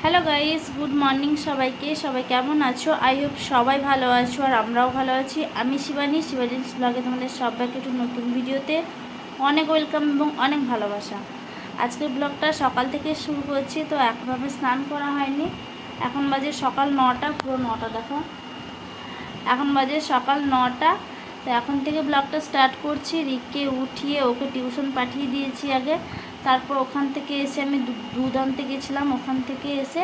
Hello guys, good morning সবাইকে। সবাই কেমন আছো? আই হোপ সবাই ভালো আছো আর আমরাও ভালো আছি। আমি শিবানী ব্লগে তোমাদের সবাইকে একটু নতুন ভিডিওতে অনেক ওয়েলকাম এবং অনেক ভালোবাসা। আজকের ব্লগটা সকাল থেকে শুরু করছি। তো এখন আমি স্নান করা হয়নি, এখন বাজে সকাল 9টা, পুরো 9টা দেখো, এখন বাজে সকাল 9টা। তো এখন থেকে ব্লগটা স্টার্ট করছি। রিককে উঠিয়ে ওকে টিউশন পাঠিয়ে দিয়েছি আগে, তারপর ওখান থেকে এসে আমি দুধ আনতে গেছিলাম। ওখান থেকে এসে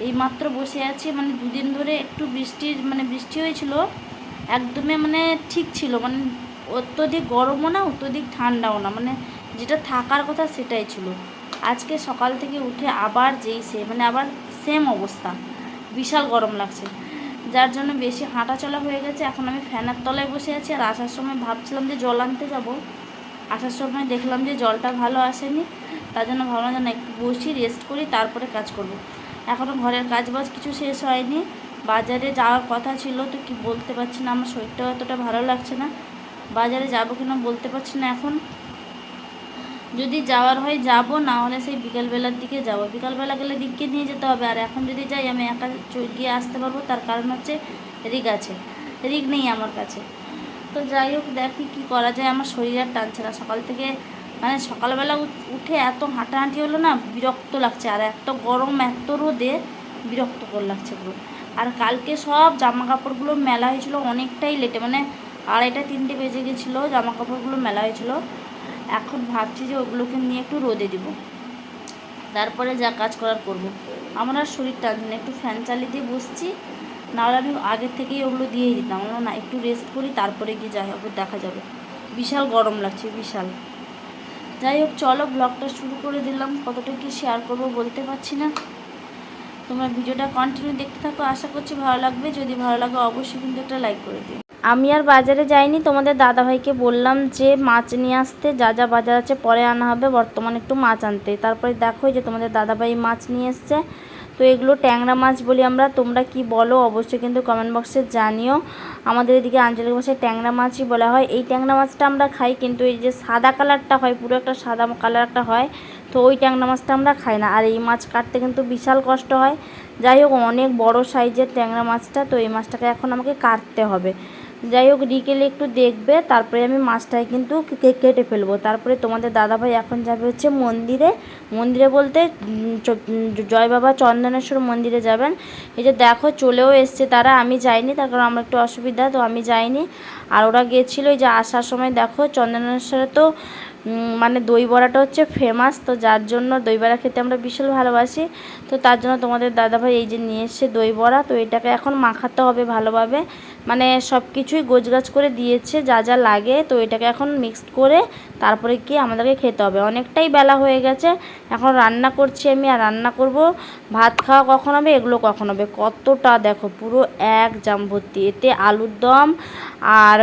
এইমাত্র বসে আছি। মানে দুদিন ধরে একটু বৃষ্টি হয়েছিল, একদমই ঠিক ছিল, অত্যধিক গরমও না অত্যধিক ঠান্ডাও না, যেটা থাকার কথা সেটাই ছিল। আজকে সকাল থেকে উঠে আবার আবার সেম অবস্থা, বিশাল গরম লাগছে, যার জন্য বেশি হাঁটা চলা হয়ে গেছে। এখন আমি ফ্যানের তলায় বসে আছি। আর আসার সময় ভাবছিলাম যে জল আনতে যাব, আসার সময় দেখলাম যে জলটা ভালো আসেনি, তার জন্য ভাবলাম যে না, একটু বসি, রেস্ট করি, তারপরে কাজ করব। এখনও ঘরের কাজবাজ কিছু শেষ হয়নি। বাজারে যাওয়ার কথা ছিল, তো কি বলতে পারছি না, আমার শরীরটা অতটা ভালো লাগছে না। বাজারে যাবো কিনা বলতে পারছি না এখন। যদি যাওয়ার হয় যাব, না হলে সেই বিকালবেলার দিকে যাব। বিকালবেলা গেলে দিককে নিয়ে যেতে হবে। আর এখন যদি যাই আমি একা গিয়ে আসতে পারবো, তার কারণ হচ্ছে রিক আছে, রিক নেই আমার কাছে। তো যাই হোক, দেখি কী করা যায়। আমার শরীর আর টানছে না সকাল থেকে, সকালবেলা উঠে এত হাঁটাহাঁটি হলো না, বিরক্ত লাগছে। আর এত গরম, এত রোদে বিরক্তকর লাগছে পুরো। আর কালকে সব জামা কাপড়গুলো মেলা হয়েছিল অনেকটাই লেটে, 2:30-3টে বেজে গেছিলো, জামা কাপড়গুলো মেলা হয়েছিল। এখন ভাবছি যে ওগুলোকে নিয়ে একটু রোদে দিব, তারপরে যা কাজ করার করব। আমার আর শরীর টানছে না, একটু ফ্যান চালিয়ে দিয়ে বসছি, নাহলে আমি আগের থেকেই ওগুলো দিয়েই দিতাম। না, একটু রেস্ট করি, তারপরে গিয়ে যাই হবে, দেখা যাবে। বিশাল গরম লাগছে, বিশাল। যাই হোক, চলো ব্লগটা শুরু করে দিলাম। কতটা কি শেয়ার করব বলতে পারছি না। তোমরা ভিডিওটা কন্টিনিউ দেখতে থাকো, আশা করছি ভালো লাগবে। যদি ভালো লাগে অবশ্যই কিন্তু একটা লাইক করে দিও। আমি আর বাজারে যাইনি, তোমাদের দাদাভাইকে বললাম যে মাছ নিয়ে আসতে, যা যা বাজার আছে পরে আনা হবে, বর্তমানে একটু মাছ আনতে। তারপরে দেখো যে তোমাদের দাদাভাই মাছ নিয়ে এসছে। তো এগুলো ট্যাংরা মাছ বলি আমরা, তোমরা কি বলো অবশ্যই কিন্তু কমেন্ট বক্সে জানিও। আমাদের এদিকে আঞ্চলিক ভাষায় ট্যাংরা মাছই বলা হয়। এই ট্যাংরা মাছটা আমরা খাই, কিন্তু এই যে সাদা কালারটা হয়, পুরো একটা সাদা কালার একটা হয়, তো ওই ট্যাংরা মাছটা আমরা খাই না। আর এই মাছ কাটতে কিন্তু বিশাল কষ্ট হয়। যাই হোক, অনেক বড় সাইজের ট্যাংরা মাছটা, তো এই মাছটাকে এখন আমাকে কাটতে হবে। যাই হোক, রিকেলে একটু দেখবে, তারপরে আমি মাছটাই কিন্তু কেটে ফেলবো। তারপরে তোমাদের দাদাভাই এখন যাবে হচ্ছে মন্দিরে। মন্দিরে বলতে জয় বাবা চন্দনেশ্বর মন্দিরে যাবেন। এই যে দেখো চলেও এসছে তারা, আমি যাইনি, তার কারণ আমার একটু অসুবিধা, তো আমি যাইনি। আর ওরা গিয়েছিলো। এই যে আসার সময় দেখো চন্দনেশ্বরে তো দই বড়াটা হচ্ছে ফেমাস, তো যার জন্য দই বড়া খেতে আমরা ভীষণ ভালোবাসি। তো তার জন্য তোমাদের দাদাভাই এই যে নিয়ে এসছে দই বড়া। তো এটাকে এখন মাখাতে হবে ভালোভাবে, সব কিছুই গোছগাছ করে দিয়েছে যা যা লাগে। তো এটাকে এখন মিক্সড করে তারপরে কি আমাদেরকে খেতে হবে। অনেকটাই বেলা হয়ে গেছে, এখন রান্না করছি আমি। আর রান্না করব, ভাত খাওয়া কখন হবে, এগুলো কখন হবে। কতটা দেখো, পুরো এক জাম ভর্তি, এতে আলুর দম আর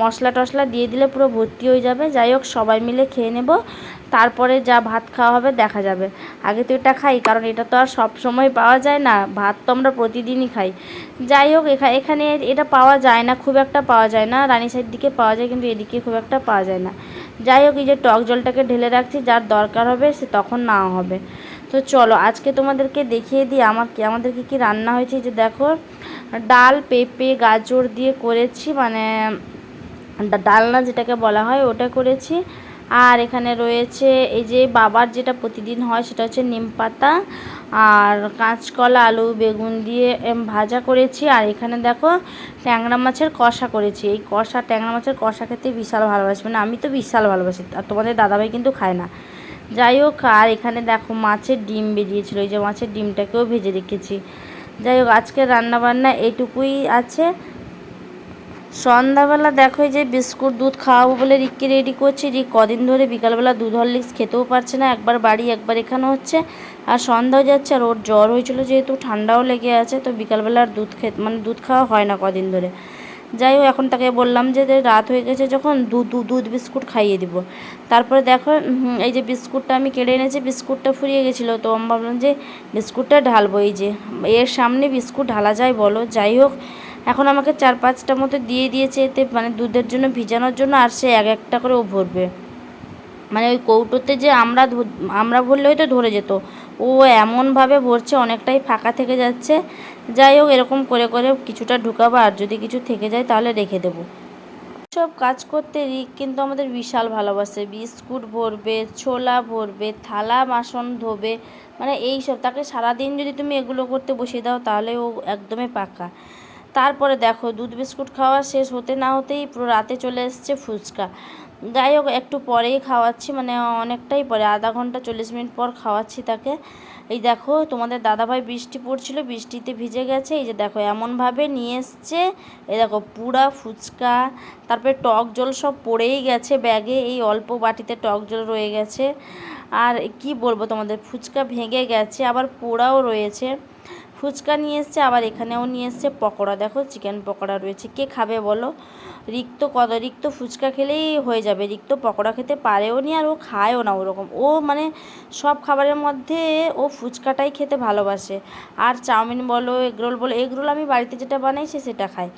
মশলা টশলা দিয়ে দিলে পুরো ভর্তি হয়ে যাবে। যাই হোক, সবাই মিলে খেয়ে নেব, তারপরে যা ভাত খাওয়া হবে দেখা যাবে। আগে তো এটা খাই, কারণ এটা তো আর সব সময় পাওয়া যায় না, ভাত তো আমরা প্রতিদিনই খাই। যাই হোক, এখানে এটা পাওয়া যায় না, খুব একটা পাওয়া যায় না। রানীসাইড দিকে পাওয়া যায়, কিন্তু এদিকে খুব একটা পাওয়া যায় না। যাই হোক, এই যে টক জলটাকে ঢেলে রাখছি, যার দরকার হবে সে তখন নাও হবে। তো চলো আজকে তোমাদেরকে দেখিয়ে দিই আমাদেরকে কি রান্না হয়েছে। যে দেখো, ডাল পেঁপে গাজর দিয়ে করেছি, ডালনা যেটাকে বলা হয় ওটা করেছি। আর এখানে রয়েছে এই যে বাবার যেটা প্রতিদিন হয়, সেটা হচ্ছে নিম পাতা আর কাঁচকলা আলু বেগুন দিয়ে ভাজা করেছি। আর এখানে দেখো ট্যাংরা মাছের কষা করেছি। এই ট্যাংরা মাছের কষা খেতে বিশাল ভালোবাসি, আমি তো বিশাল ভালোবাসি, আর তোমাদের দাদাভাই কিন্তু খায় না। যাই হোক, আর এখানে দেখো মাছের ডিম বেরিয়েছিল, এই যে মাছের ডিমটাকেও ভেজে রেখেছি। যাই হোক, আজকের রান্নাবান্না এইটুকুই আছে। সন্ধ্যাবেলা দেখো, এই যে বিস্কুট দুধ খাওয়াবো বলে রিককে রেডি করছি। রিক কদিন ধরে বিকালবেলা দুধ হরলিক্স খেতেও পারছে না, একবার বাড়ি একবার এখানে হচ্ছে। আর সন্ধ্যা হয়ে যাচ্ছে, আর ওর জ্বর হয়েছিল যেহেতু, ঠান্ডাও লেগে আছে, তো বিকালবেলা আর দুধ খাওয়া হয় না কদিন ধরে। যাই হোক, এখন তাকে বললাম যে রাত হয়ে গেছে যখন, দুধ বিস্কুট খাইয়ে দিব। তারপরে দেখো, এই যে বিস্কুটটা আমি কেড়ে এনেছি, বিস্কুটটা ফুরিয়ে গেছিলো, তো আমি ভাবলাম যে বিস্কুটটা ঢালবো। এই যে এর সামনে বিস্কুট ঢালা যায় বলো। যাই হোক, এখন আমাকে 4-5টা মতো দিয়ে দিয়েছে, এতে দুধের জন্য ভিজানোর জন্য। আর সে এক একটা করে ও ভরবে, ওই কৌটোতে যে আমরা ভরলে হয়তো ধরে যেত, ও এমনভাবে ভরছে অনেকটাই ফাঁকা থেকে যাচ্ছে। যাই হোক, এরকম করে করে কিছুটা ঢুকাবো, আর যদি কিছু থেকে যায় তাহলে রেখে দেবো। সব কাজ করতে রিক কিন্তু আমাদের বিশাল ভালোবাসে। বিস্কুট ভরবে, ছোলা ভরবে, থালা বাসন ধোবে, মানে এই সব। তাকে সারাদিন যদি তুমি এগুলো করতে বসিয়ে দাও তাহলে ও একদমই পাকা। তারপরে দেখো, দুধ বিস্কুট খাওয়া শেষ হতে না হতেই পুরো রাতে চলে এসছে ফুচকা। যাই হোক, একটু পরেই খাওয়াচ্ছি, মানে অনেকটাই পরে, আধা ঘন্টা 40 মিনিট পর খাওয়াচ্ছি তাকে। এই দেখো, তোমাদের দাদাভাই বৃষ্টি পড়ছিল, বৃষ্টিতে ভিজে গেছে। এই যে দেখো, এমনভাবে নিয়ে এসছে। এই দেখো, পুরা ফুচকা, তারপরে টক জল সব পড়েই গেছে ব্যাগে, এই অল্প বাটিতে টক জল রয়ে গেছে। আর কি বলবো তোমাদের, ফুচকা ভেঙে গেছে, আবার পোড়াও রয়েছে। ফুচকা নিয়ে এসছে, আবার এখানেও নিয়ে এসছে পকোড়া। দেখো, চিকেন পকোড়া রয়েছে। কে খাবে বলো? রিক্ত ফুচকা খেলেই হয়ে যাবে, রিক্ত পকোড়া খেতে পারেও নি, আর ও খায়ও না ওরকম। ও মানে সব খাবারের মধ্যে ও ফুচকাটাই খেতে ভালোবাসে। আর চাউমিন বলো, এগরোল বলো, এগরোল আমি বাড়িতে যেটা বানাই সে সেটা খায়।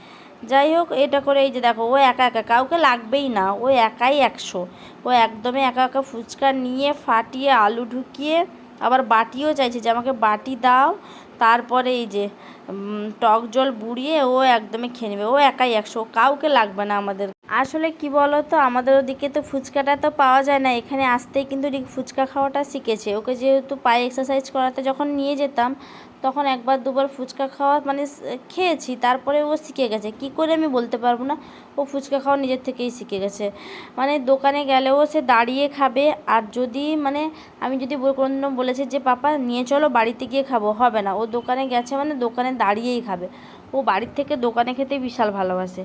যাই হোক, এটা করে এই যে দেখো, ও একা একা, কাউকে লাগবেই না, ও একাই 100। ও একদমই একা একা ফুচকা নিয়ে ফাটিয়ে আলু ঢুকিয়ে আবার বাটিও চাইছে যে আমাকে বাটি দাও। তারপরে এই যে টক জল বুড়িয়ে ও একদমই খেয়ে নেবে। ও একাই 100, কাউকে লাগবে না আমাদের। আসলে কি বলো তো, আমাদের ওদিকে তো ফুচকাটা তো পাওয়া যায় না। এখানে আসতেই কিন্তু ফুচকা খাওয়াটা শিখেছে। ওকে যেহেতু পায়ে এক্সারসাইজ করাতে যখন নিয়ে যেতাম, তখন একবার দুবার ফুচকা খাওয়া মানে খেয়েছি, তারপরে ও শিখে গেছে। কি করে আমি বলতে পারবো না, ও ফুচকা খাওয়া নিজের থেকেই শিখে গেছে। মানে দোকানে গেলেও সে দাঁড়িয়ে খাবে। আর যদি মানে আমি যদি কোনো বলেছি যে পাপা নিয়ে চলো বাড়িতে গিয়ে খাবো, হবে না। ও দোকানে গেছে মানে দোকানে দাঁড়িয়েই খাবে। ও বাড়ির থেকে দোকানে খেতে বিশাল ভালোবাসে।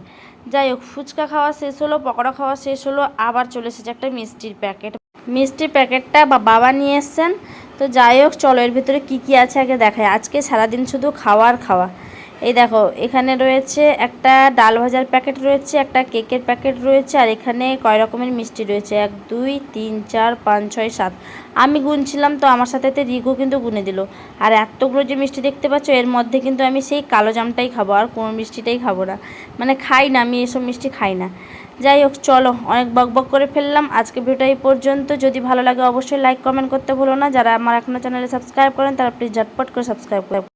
যাই হোক, ফুচকা খাওয়া শেষ হলো, পকোড়া খাওয়া শেষ হলো, আবার চলে এসেছে একটা মিষ্টির প্যাকেট। মিষ্টির প্যাকেটটা বাবা নিয়ে এসছেন। তো যাই হোক, চলো এর ভিতরে কী কী আছে আগে দেখায়। আজকে সারাদিন শুধু খাওয়ার খাওয়া। এই দেখো, এখানে রয়েছে একটা ডাল ভাজার প্যাকেট রয়েছে, একটা কেকের প্যাকেট রয়েছে, আর এখানে কয় রকমের মিষ্টি রয়েছে, 1 2 3 4 5 6 7। আমি গুনছিলাম, তো আমার সাথে রিঘু কিন্তু গুনে দিল। আর এতগুলো যে মিষ্টি দেখতে পাচ্ছ, এর মধ্যে কিন্তু আমি সেই কালো জামটাই খাবো, আর কোনো মিষ্টিটাই খাবো না। মানে খাই না আমি, এসব মিষ্টি খাই না। যাই হোক, চলো, অনেক বকবক করে ফেললাম। আজকে ভিডিওটা এই পর্যন্ত। যদি ভালো লাগে অবশ্যই লাইক কমেন্ট করতে ভুলো না। যারা আমার এখনও চ্যানেলে সাবস্ক্রাইব করেন তারা প্লিজ ঝটপট করে সাবস্ক্রাইব করে